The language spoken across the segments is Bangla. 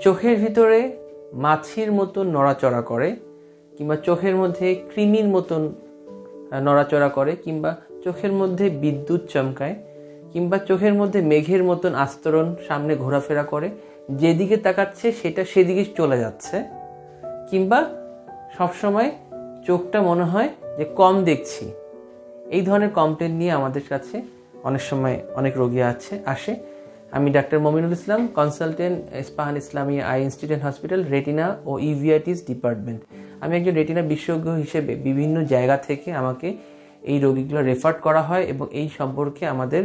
চোখের ভিতরে মাছির মতন নড়াচড়া করে, কিংবা চোখের মধ্যে কৃমির মতন নড়াচড়া করে, কিংবা চোখের মধ্যে বিদ্যুৎ চমকায়, কিংবা চোখের মধ্যে মেঘের মতন আস্তরণ সামনে ঘোরাফেরা করে, যেদিকে তাকাচ্ছে সেটা সেদিকে চলে যাচ্ছে, কিংবা সবসময় চোখটা মনে হয় যে কম দেখছি, এই ধরনের কমপ্লেন নিয়ে আমাদের কাছে অনেক সময় অনেক রোগী আসে। আমি doctor Mominul Islam, consultant, Ispahani Islamia eye institute hospital, retina ও ইভিআইটিস ডিপার্টমেন্ট। আমি একজন রেটিনা বিশেষজ্ঞ হিসেবে বিভিন্ন জায়গা থেকে আমাকে এই রোগীগুলো রেফার করা হয় এবং এই সম্পর্কে আমাদের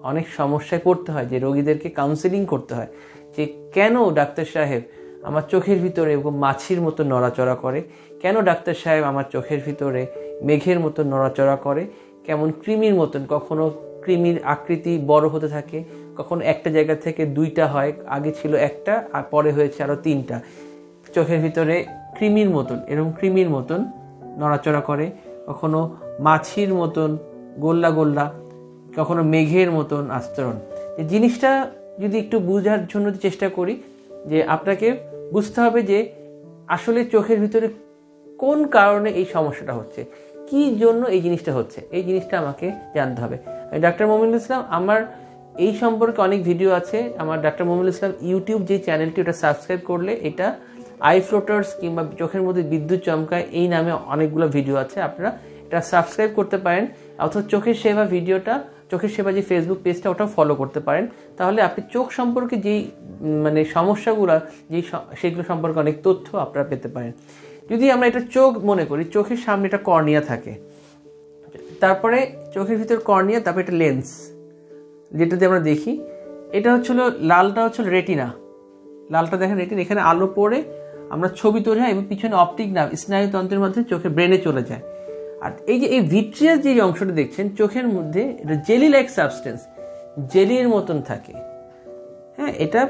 অনেক সমস্যায় পড়তে হয়, যে রোগীদেরকে কাউন্সেলিং করতে হয় যে কেন ডাক্তার সাহেব আমার চোখের ভিতরে এরকম মাছির মতো নড়াচড়া করে, কেন ডাক্তার সাহেব আমার চোখের ভিতরে মেঘের মতো নড়াচড়া করে, কেমন কৃমির মতন, কখনো কৃমির আকৃতি বড় হতে থাকে, কখনো একটা জায়গা থেকে দুইটা হয়, আগে ছিল একটা আর পরে হয়েছে আরো তিনটা, চোখের ভিতরে কৃমির মতন এরকম কৃমির মতন নড়াচড়া করে, কখনো মাছির মতন গোল্লা গোল্লা, কখনো মেঘের মতন আস্তরণ। এই জিনিসটা যদি একটু বোঝার জন্য চেষ্টা করি, যে আপনাকে বুঝতে হবে যে আসলে চোখের ভিতরে কোন কারণে এই সমস্যাটা হচ্ছে, কি জন্য এই জিনিসটা হচ্ছে, এই জিনিসটা আমাকে জানতে হবে। আমি ডাক্তার মমিনুল ইসলাম, আমার এই সম্পর্কে অনেক ভিডিও আছে। আমার ডাক্তার মমিনুল ইসলাম ইউটিউব যে চ্যানেলটি, ওটা সাবস্ক্রাইব করলে এটা আই ফ্লোটার্স কিংবা চোখের মধ্যে বিদ্যুৎ চমকায় এই নামে অনেকগুলো ভিডিও আছে, আপনারা এটা সাবস্ক্রাইব করতে পারেন। অথবা চোখের সেবা ভিডিওটা, চোখের সেবা যে ফেসবুক পেজটা, ওটাও ফলো করতে পারেন। তাহলে আপনি চোখ সম্পর্কে যেই সমস্যাগুলো সেগুলো সম্পর্কে অনেক তথ্য আপনারা পেতে পারেন। যদি আমরা এটা চোখ মনে করি, চোখের সামনে একটা কর্নিয়া থাকে, তারপরে চোখের ভিতর কর্নিয়া, তারপরে একটা লেন্স যেটাতে আমরা দেখি, এটা হচ্ছিল লালটা হচ্ছিল রেটিনা, লালটা দেখেন রেটিনা, এখানে আলো পড়ে আমরা ছবি তৈরি হয় এবং পিছনে অপটিক নার্ভ স্নায়ুতন্ত্রের মাধ্যমে চোখের ব্রেনে চলে যায়। আর এই যে এই ভিট্রিয়াস যে অংশটা দেখছেন চোখের মধ্যে, এটা জেলি লাইক সাবস্টেন্স, জেলির মতন থাকে। হ্যাঁ, এটা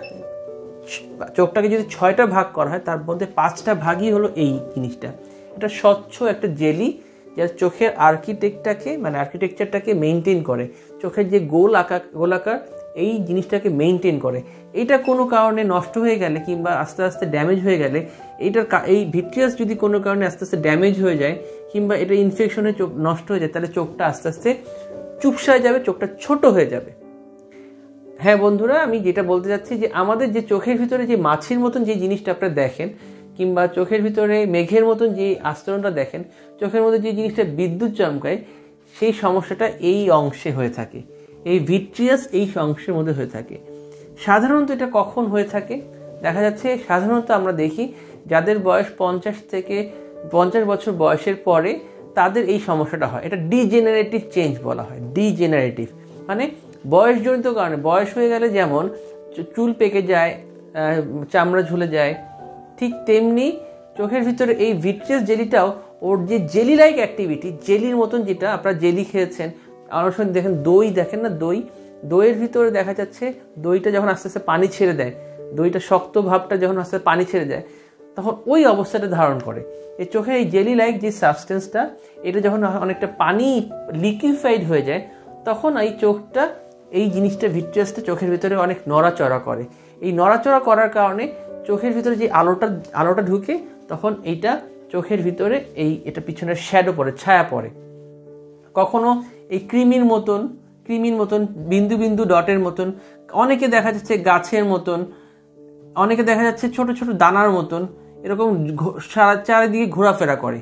চোখটাকে যদি 6টা ভাগ করা হয়, তার মধ্যে 5টা ভাগই হলো এই জিনিসটা। এটা স্বচ্ছ একটা জেলি, যা চোখের আর্কিটেকচারটাকে মেনটেন করে, চোখের যে গোলাকার এই জিনিসটাকে মেনটেন করে। এটা কোনো কারণে নষ্ট হয়ে গেলে কিংবা আস্তে আস্তে ড্যামেজ হয়ে গেলে, এই ভিট্রিয়াস যদি কোনো কারণে আস্তে আস্তে ড্যামেজ হয়ে যায় কিংবা এটা ইনফেকশনে চোখ নষ্ট হয়ে যায়, তাহলে চোখটা আস্তে আস্তে চুপসায় যাবে, চোখটা ছোট হয়ে যাবে। হ্যাঁ বন্ধুরা, আমি যেটা বলতে চাচ্ছি যে আমাদের যে চোখের ভিতরে যে মাছির মতন যে জিনিসটা আপনারা দেখেন, কিংবা চোখের ভিতরে মেঘের মতন যে আস্তরণটা দেখেন, চোখের মধ্যে যে জিনিসটা বিদ্যুৎ চমকায়, সেই সমস্যাটা এই অংশে হয়ে থাকে, এই ভিট্রিয়াস এই অংশের মধ্যে হয়ে থাকে। সাধারণত এটা কখন হয়ে থাকে দেখা যাচ্ছে, সাধারণত আমরা দেখি যাদের বয়স 50 বছর বয়সের পরে তাদের এই সমস্যাটা হয়। এটা ডিজেনারেটিভ চেঞ্জ বলা হয়। ডিজেনারেটিভ মানে বয়সজনিত কারণে, বয়স হয়ে গেলে যেমন চুল পেকে যায়, চামড়া ঝুলে যায়, ঠিক তেমনি চোখের ভিতরে এই ভিট্রিয়াস জেলিটাও ওর যে জেলি লাইক অ্যাক্টিভিটি, জেলির মতন, যেটা আপনারা জেলি খেয়েছেন অনেক সময় দেখেন, দই দেখেন না, দইয়ের ভিতরে দেখা যাচ্ছে দইটা যখন আস্তে আস্তে পানি ছেড়ে দেয়, দইটা শক্ত ভাবটা যখন আস্তে আস্তে পানি ছেড়ে দেয়, তখন ওই অবস্থাটা ধারণ করে। এই চোখের এই জেলি লাইক যে সাবস্টেন্সটা, এটা যখন অনেকটা পানি লিকুইফাইড হয়ে যায়, তখন এই চোখটা, এই জিনিসটা ভিট্রিয়াসটা চোখের ভিতরে অনেক নড়াচড়া করে। এই নড়াচড়া করার কারণে চোখের ভিতরে যে আলোটা ঢুকে, তখন এইটা চোখের ভিতরে এটা পিছনের শ্যাডো পড়ে, ছায়া পড়ে। কখনো এই কৃমির মতন বিন্দু বিন্দু ডটের মতন, অনেকে দেখা যাচ্ছে গাছের মতন, অনেকে দেখা যাচ্ছে ছোট ছোট দানার মতন, এরকম চারিদিকে ঘোরাফেরা করে।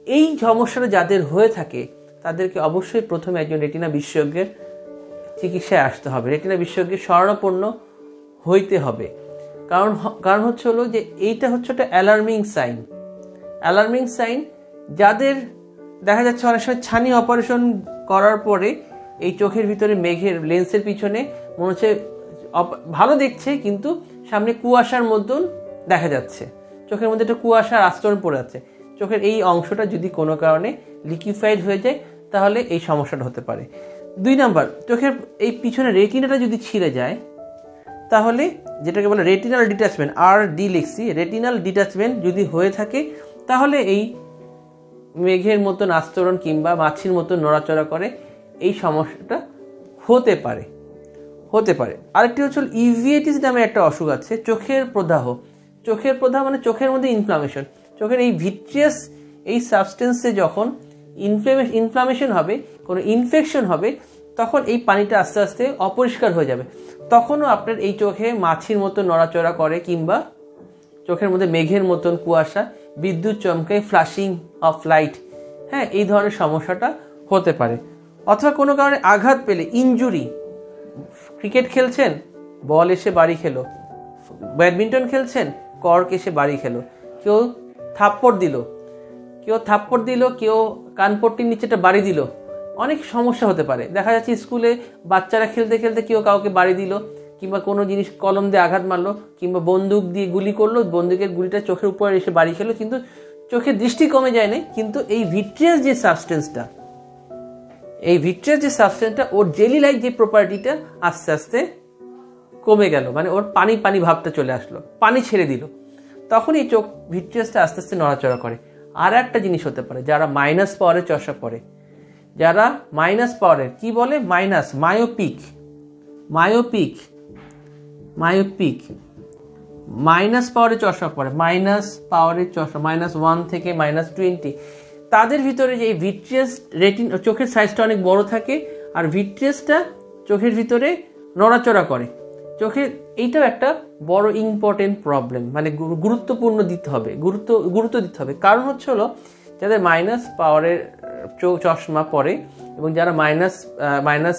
এই সমস্যাটা যাদের হয়ে থাকে তাদেরকে অবশ্যই প্রথমে একজন রেটিনা বিশেষজ্ঞের চিকিৎসায় আসতে হবে, রেটিনা বিশেষজ্ঞের শরণাপন্ন হইতে হবে। কারণ হচ্ছে হলো যে এইটা হচ্ছে একটা অ্যালার্মিং সাইন। যাদের দেখা যাচ্ছে অনেক সময় ছানি অপারেশন করার পরে এই চোখের ভিতরে মেঘের লেন্সের পিছনে মনে হচ্ছে ভালো দেখছে, কিন্তু সামনে কুয়াশার মতন দেখা যাচ্ছে, চোখের মধ্যে একটা কুয়াশার আস্তরণ পড়ে যাচ্ছে। চোখের এই অংশটা যদি কোনো কারণে লিকুইফাইড হয়ে যায়, তাহলে এই সমস্যাটা হতে পারে। 2 নাম্বার, চোখের এই পিছনে রেটিনাটা যদি ছিঁড়ে যায়, তাহলে যেটাকে বলে রেটিনাল ডিট্যাচমেন্ট, RD লিখছি, রেটিনাল ডিট্যাচমেন্ট যদি হয়ে থাকে, তাহলে এই মেঘের মতন আস্তরণ কিংবা মাছির মতন নড়াচড়া করে এই সমস্যাটা হতে পারে। হতে পারে। আরেকটি হচ্ছে ইউভিএটিস নামে একটা অসুখ আছে, চোখের প্রদাহ। চোখের প্রদাহ মানে চোখের মধ্যে ইনফ্লামেশন। চোখের এই ভিট্রিয়াস এই সাবস্টেন্সে যখন ইনফ্লামেশন হবে, কোনো ইনফেকশন হবে, তখন এই পানিটা আস্তে আস্তে অপরিষ্কার হয়ে যাবে। তখনও আপনার এই চোখে মাছির মতো নড়াচড়া করে, কিংবা চোখের মধ্যে মেঘের মতন কুয়াশা, বিদ্যুৎ চমকায়, ফ্ল্যাশিং অফ লাইট, হ্যাঁ, এই ধরনের সমস্যাটা হতে পারে। অথবা কোনো কারণে আঘাত পেলে, ইনজুরি, ক্রিকেট খেলছেন, বল এসে বাড়ি খেলো, ব্যাডমিন্টন খেলছেন, কর্ক এসে বাড়ি খেলো, কেউ থাপ্পড় দিল, কেউ কানপট্টির নিচেটা বাড়ি দিল, অনেক সমস্যা হতে পারে। দেখা যাচ্ছে স্কুলে বাচ্চারা খেলতে খেলতে কেউ কাউকে বাড়ি দিল, কিংবা কোনো জিনিস কলম দিয়ে আঘাত মারলো, কিংবা বন্দুক দিয়ে গুলি করলো, বন্দুকের গুলিটা চোখের উপরে এসে বাড়ি খেলো, কিন্তু চোখের দৃষ্টি কমে যায় না, কিন্তু এই ভিট্রিয়াস যে সাবস্টেন্সটা, ওর জেলি লাইক যে প্রপার্টিটা আস্তে আস্তে কমে গেল, মানে ওর পানি পানি ভাবটা চলে আসলো, পানি ছেড়ে দিল, তখন এই চোখ ভিট্রিয়াসটা আস্তে আস্তে নড়াচড়া করে। আর একটা জিনিস হতে পারে, যারা মাইনাস পাওয়ারে চশমা পড়ে, যারা মাইনাস পাওয়ারের কি বলে, মায়োপিক মাইনাস পাওয়ারে চশমা পড়ে, -1 থেকে -20, তাদের ভিতরে যে ভিট্রিয়াস চোখের সাইজটা অনেক বড় থাকে, আর ভিট্রিয়াসটা চোখের ভিতরে নড়াচড়া করে। চোখের এইটাও একটা বড় ইম্পর্টেন্ট প্রবলেম, মানে গুরুত্ব দিতে হবে। কারণ হচ্ছে হলো, যাদের মাইনাস পাওয়ারের চশমা পরে এবং যারা মাইনাস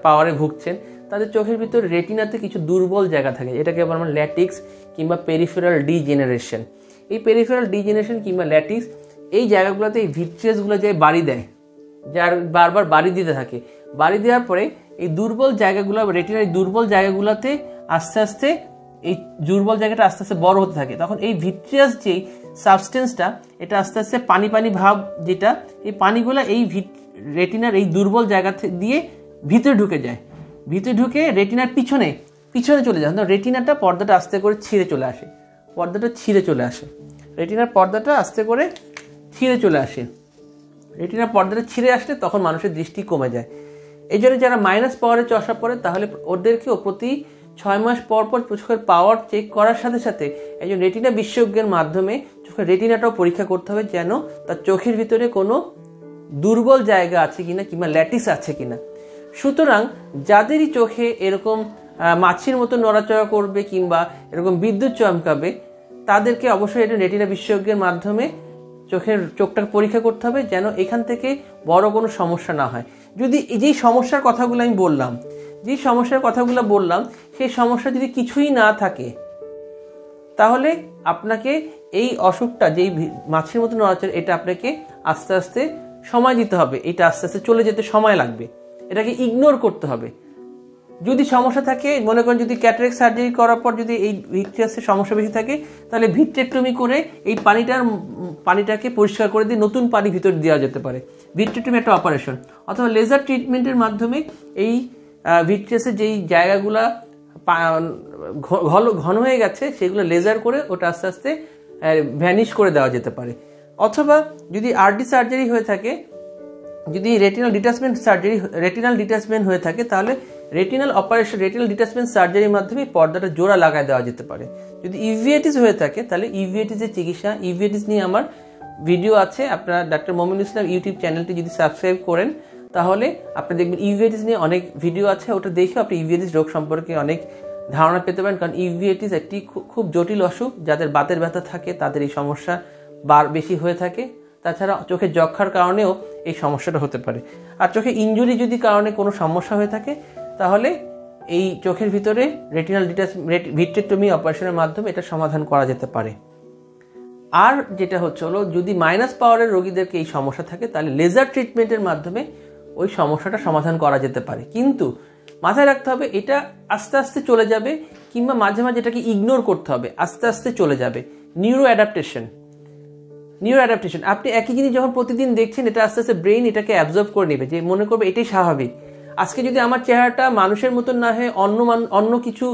পাওয়ারে ভুগছেন, তাদের চোখের ভিতরে রেটিনাতে কিছু দুর্বল জায়গা থাকে, এটাকে আমরা ল্যাটিক্স কিংবা পেরিফেরাল ডিজেনারেশন। এই পেরিফেরাল ডিজেনারেশন কিংবা ল্যাটিক্স, এই জায়গাগুলোতে এই ভিট্রিয়াসগুলো যে বাড়ি দেয়, যার বারবার বাড়ি দিতে থাকে, বাড়ি দেওয়ার পরে এই দুর্বল জায়গাগুলো, রেটিনার এই দুর্বল জায়গাগুলোতে আস্তে আস্তে এই দুর্বল জায়গাটা আস্তে আস্তে বড় হতে থাকে। তখন এই ভিট্রিয়াস যেই সাবস্টেন্সটা, এটা আস্তে আস্তে পানি পানি ভাব, যেটা এই পানিগুলো এই রেটিনার এই দুর্বল জায়গা দিয়ে ভিতরে ঢুকে যায়, ভিতরে ঢুকে রেটিনার পিছনে চলে যায়। রেটিনাটা পর্দাটা আস্তে করে ছিঁড়ে চলে আসে, রেটিনার পর্দাটা আস্তে করে রেটিনার পর্দাটা ছিঁড়ে আসলে তখন মানুষের দৃষ্টি কমে যায়। এই জন্য যারা মাইনাস পাওয়ারে চশমা পড়ে, তাহলে ওদেরকেও প্রতি 6 মাস পর চোখের পাওয়ার চেক করার সাথে সাথে একজন রেটিনা বিশেষজ্ঞের মাধ্যমে চোখের রেটিনাটাও পরীক্ষা করতে হবে, যেন তার চোখের ভিতরে কোনো দুর্বল জায়গা আছে কিনা, কিংবা ল্যাটিস আছে কিনা। সুতরাং যাদেরই চোখে এরকম মাছির মতো নড়াচড়া করবে কিংবা এরকম বিদ্যুৎ চমকাবে, তাদেরকে অবশ্যই এটা রেটিনা বিশেষজ্ঞের মাধ্যমে চোখটাকে পরীক্ষা করতে হবে, যেন এখান থেকে বড় কোনো সমস্যা না হয়। যদি যেই সমস্যার কথাগুলো বললাম, সেই সমস্যা যদি কিছুই না থাকে, তাহলে আপনাকে এই অসুখটা, যেই মাছির মতো নড়াচড়া, এটা আপনাকে আস্তে আস্তে সময় দিতে হবে, এটা আস্তে আস্তে চলে যেতে সময় লাগবে, এটাকে ইগনোর করতে হবে। যদি সমস্যা থাকে, মনে করেন যদি ক্যাটারাক্ট সার্জারি করার পর যদি এই ভিট্রিয়াসের সমস্যা বেশি থাকে, তাহলে ভিট্রেক্টমি করে এই পানিটাকে পরিষ্কার করে দিয়ে নতুন পানি ভিতরে দেওয়া যেতে পারে। ভিট্রেক্টমি একটা অপারেশন, অথবা লেজার ট্রিটমেন্টের মাধ্যমে এই ভিট্রিয়াসের যেই জায়গাগুলা ঘন হয়ে গেছে, সেগুলো লেজার করে ওটা আস্তে আস্তে ভ্যানিশ করে দেওয়া যেতে পারে। অথবা যদি আরডি সার্জারি হয়ে থাকে, যদি রেটিনাল ডিটাচমেন্ট হয়ে থাকে, তাহলে রেটিনাল ডিটাচমেন্ট সার্জারির মাধ্যমে পর্দাটা জোড়া লাগায় দেওয়া যেতে পারে। যদি ইউভিএটিস হয়ে থাকে, তাহলে ইউভিএটিসের চিকিৎসা, ইউভিএটিস নিয়ে আমার ভিডিও আছে, আপনারা ডাক্তার মমিনুল ইসলাম ইউটিউব চ্যানেলটি যদি সাবস্ক্রাইব করেন, তাহলে আপনি দেখবেন ইউভিএটিস নিয়ে অনেক ভিডিও আছে, ওটা দেখে আপনি ইউভিএটিস রোগ সম্পর্কে অনেক ধারণা পেতে পারেন। কারণ ইউভিএটিস একটি খুব জটিল অসুখ, যাদের বাতের ব্যথা থাকে তাদের এই সমস্যা বেশি হয়ে থাকে। তাছাড়া চোখের যক্ষার কারণেও এই সমস্যাটা হতে পারে। আর চোখে ইনজুরি যদি কারণে কোনো সমস্যা হয়ে থাকে, তাহলে এই চোখের ভিতরে ভিট্রেক্টমি অপারেশনের মাধ্যমে এটা সমাধান করা যেতে পারে। আর যেটা হলো, যদি মাইনাস পাওয়ারের রোগীদেরকে এই সমস্যা থাকে, তাহলে লেজার ট্রিটমেন্টের মাধ্যমে ওই সমস্যাটা সমাধান করা যেতে পারে। কিন্তু মাথায় রাখতে হবে, এটা আস্তে আস্তে চলে যাবে, কিংবা মাঝে মাঝে এটাকে ইগনোর করতে হবে, আস্তে আস্তে চলে যাবে। নিউরো অ্যাডাপ্টেশন, আপনি একই জিনিস যখন প্রতিদিন দেখছেন, এটা আস্তে আস্তে ব্রেইন এটাকে অ্যাবজর্ব করে নেবে, যে মনে করবে এটাই স্বাভাবিক। আজকে যদি আমার চেহারাটা মানুষের মতন না হয়ে অন্য কিছু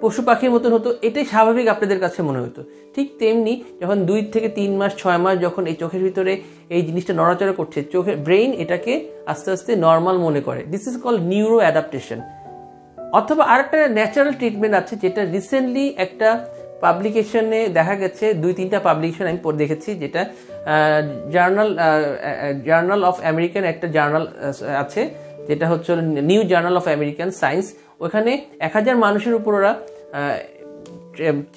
পশু পাখির মতন হতো, এটাই স্বাভাবিক আপনাদের কাছে মনে হতো। ঠিক তেমনি যখন 2 থেকে 3 মাস 6 মাস যখন এই চোখের ভিতরে এই জিনিসটা নড়াচড়া করছে, চোখের ব্রেইন এটাকে আস্তে আস্তে নর্মাল মনে করে। This is called neuro adaptation. অথবা আরেকটা ন্যাচারাল ট্রিটমেন্ট আছে, যেটা রিসেন্টলি একটা পাবলিকেশনে দেখা গেছে, 2-3টা পাবলিকেশন আমি পড়ে দেখেছি, যেটা জার্নাল অফ আমেরিকান একটা জার্নাল আছে, যেটা হচ্ছে new journal of American science. ওখানে 1000 মানুষের উপর ওরা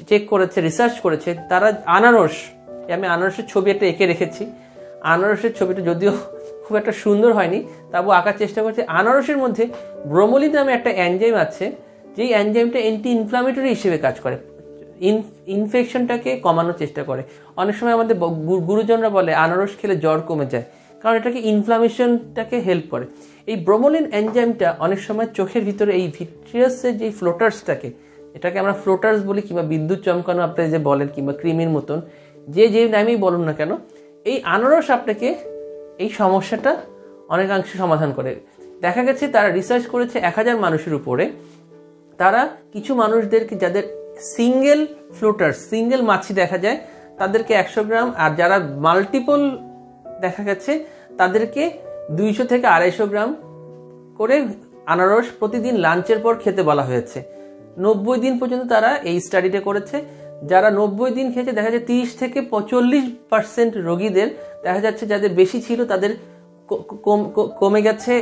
চেক করেছে, রিসার্চ করেছে। তারা আনারস, আমি আনারসের ছবি একটা এঁকে রেখেছি, আনারসের ছবিটা যদিও খুব একটা সুন্দর হয়নি, তারপর আঁকার চেষ্টা করছে। আনারসের মধ্যে ব্রোমোলিন নামে একটা এনজাইম আছে, যেই এনজাইমটা অ্যান্টি ইনফ্লামেটরি হিসেবে কাজ করে, ইনফেকশনটাকে কমানোর চেষ্টা করে। অনেক সময় আমাদের গুরুজনরা বলে আনারস খেলে জ্বর কমে যায়, কারণ এটাকে ইনফ্লামেশনটাকে হেল্প করে। এই ব্রোমোলিন এনজাইমটা অনেক সময় চোখের ভিতরে এই ভিট্রিয়াসের যে ফ্লোটার্সটাকে, এটাকে আমরা ফ্লোটার্স বলি, কিংবা বিদ্যুৎ চমকানো আপনি যে বলেন, কিংবা ক্রিমির মতন, যে নামেই বলুন না কেন, এই আনারস আপনাকে এই সমস্যাটা অনেকাংশে সমাধান করে। দেখা গেছে তারা রিসার্চ করেছে 1000 মানুষের উপরে। তারা কিছু মানুষদেরকে, যাদের সিঙ্গেল ফ্লোটার, সিঙ্গেল মাছি দেখা যায়, তাদেরকে 100 গ্রাম, আর যারা মাল্টিপল দেখা গেছে তাদেরকে 200 থেকে 250 গ্রাম করে আনারস প্রতিদিন লাঞ্চের পর খেতে বলা হয়েছে। 90 দিন পর্যন্ত তারা এই স্টাডিটা করেছে। যারা 90 দিন খেয়েছে, দেখা যায় 30 থেকে 45% রোগীদের দেখা যাচ্ছে, যাদের বেশি ছিল তাদের কমে গেছে,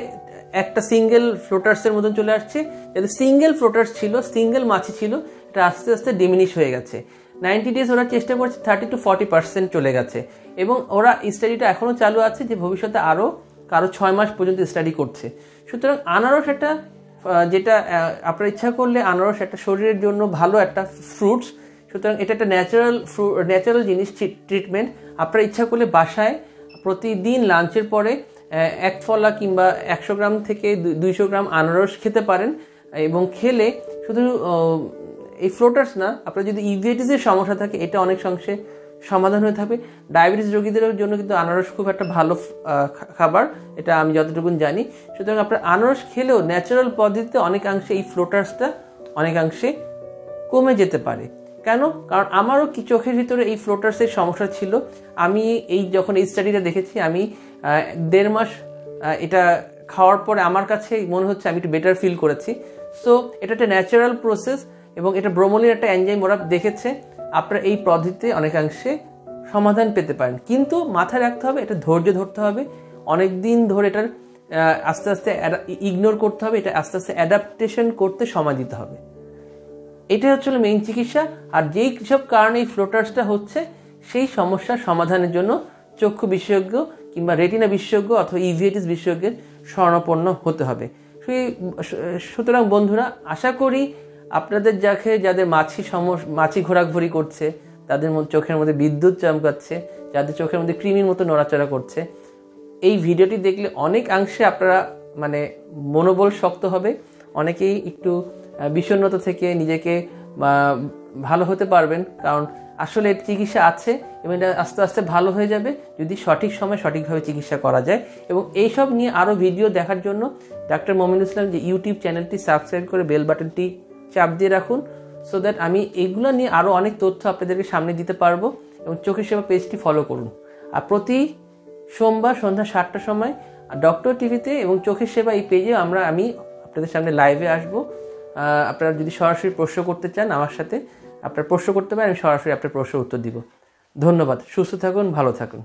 একটা সিঙ্গেল ফ্লোটার্সের মতন চলে আসছে। যাদের সিঙ্গেল ফ্লোটার্স ছিল, সিঙ্গেল মাছি ছিল, এটা আস্তে আস্তে ডিমিনিশ হয়ে গেছে। 90 ডেজ ওরা চেষ্টা করছে, 30 to 40% চলে গেছে। এবং ওরা স্টাডিটা এখনও চালু আছে, যে ভবিষ্যতে আরও কারো 6 মাস পর্যন্ত স্টাডি করছে। সুতরাং আনারস একটা, যেটা আপনার ইচ্ছা করলে আনারস একটা শরীরের জন্য ভালো একটা ফ্রুটস। সুতরাং এটা একটা ন্যাচারাল জিনিস, ট্রিটমেন্ট। আপনার ইচ্ছা করলে বাসায় প্রতিদিন লাঞ্চের পরে 1 ফলা কিংবা 100 গ্রাম থেকে 200 গ্রাম আনারস খেতে পারেন। এবং খেলে শুধু এই ফ্লোটার্স না, আপনার যদি ইউভেটিসের সমস্যা থাকে, এটা অনেক অংশে সমাধান হয়ে থাকবে। ডায়াবেটিস রোগীদের জন্য কিন্তু আনারস খুব একটা ভালো খাবার, এটা আমি যতটুকু জানি। সুতরাং আপনার আনারস খেলেও ন্যাচারাল পদ্ধতিতে অনেকাংশে এই ফ্লোটার্সটা অনেকাংশে কমে যেতে পারে। কেন? কারণ আমারও কি চোখের ভিতরে এই ফ্লোটার্সের সমস্যা ছিল। আমি যখন এই স্টাডিটা দেখেছি, আমি 1.5 মাস এটা খাওয়ার পরে আমার কাছে মনে হচ্ছে আমি একটু বেটার ফিল করেছি। সো এটা একটা ন্যাচারাল প্রসেস, এবং এটা ব্রোমোলিন একটা এনজাইম ওরা দেখেছে। আপনারা এই পদ্ধতিতে অনেকাংশে সমাধান পেতে পারেন, কিন্তু মাথায় রাখতে হবে, এটা ধৈর্য ধরতে হবে। অনেক দিন ধরে এটার আস্তে আস্তে ইগনোর করতে হবে, এটা আস্তে আস্তে অ্যাডাপ্টেশন করতে সময় দিতে হবে। এটা হচ্ছে মেইন চিকিৎসা। আর যেই সব কারণে এই ফ্লোটার্সটা হচ্ছে, সেই সমস্যার সমাধানের জন্য চক্ষু বিশেষজ্ঞ কিংবা রেটিনা বিশেষজ্ঞ অথবা ইভিএটিস বিশেষজ্ঞের শরণাপন্ন হতে হবে। সুতরাং বন্ধুরা, আশা করি আপনাদের যাদের মাছি ঘোরাঘুরি করছে, তাদের চোখের মধ্যে বিদ্যুৎ চমকাচ্ছে, যাদের চোখের মধ্যে কৃমির মতো নড়াচড়া করছে, এই ভিডিওটি দেখলে অনেকাংশে আপনারা মনোবল শক্ত হবে। অনেকেই একটু বিষণ্ণতা থেকে নিজেকে ভালো হতে পারবেন, কারণ আসলে এর চিকিৎসা আছে এবং এটা আস্তে আস্তে ভালো হয়ে যাবে যদি সঠিক সময় সঠিকভাবে চিকিৎসা করা যায়। এবং এইসব নিয়ে আরও ভিডিও দেখার জন্য ডাক্তার মমিনুল ইসলাম যে ইউটিউব চ্যানেলটি সাবস্ক্রাইব করে বেল বাটনটি চাপ দিয়ে রাখুন, সো দ্যাট আমি এইগুলো নিয়ে আরও অনেক তথ্য আপনাদেরকে সামনে দিতে পারবো। এবং চোখের সেবা পেজটি ফলো করুন। আর প্রতি সোমবার সন্ধ্যা 7টার সময় ডক্টর টিভিতে এবং চোখের সেবা এই পেজে আমি আপনাদের সামনে লাইভে আসবো। আপনারা যদি সরাসরি প্রশ্ন করতে চান আমার সাথে, আপনারা প্রশ্ন করতে পারেন, আমি সরাসরি আপনার প্রশ্নের উত্তর দিব। ধন্যবাদ। সুস্থ থাকুন, ভালো থাকুন।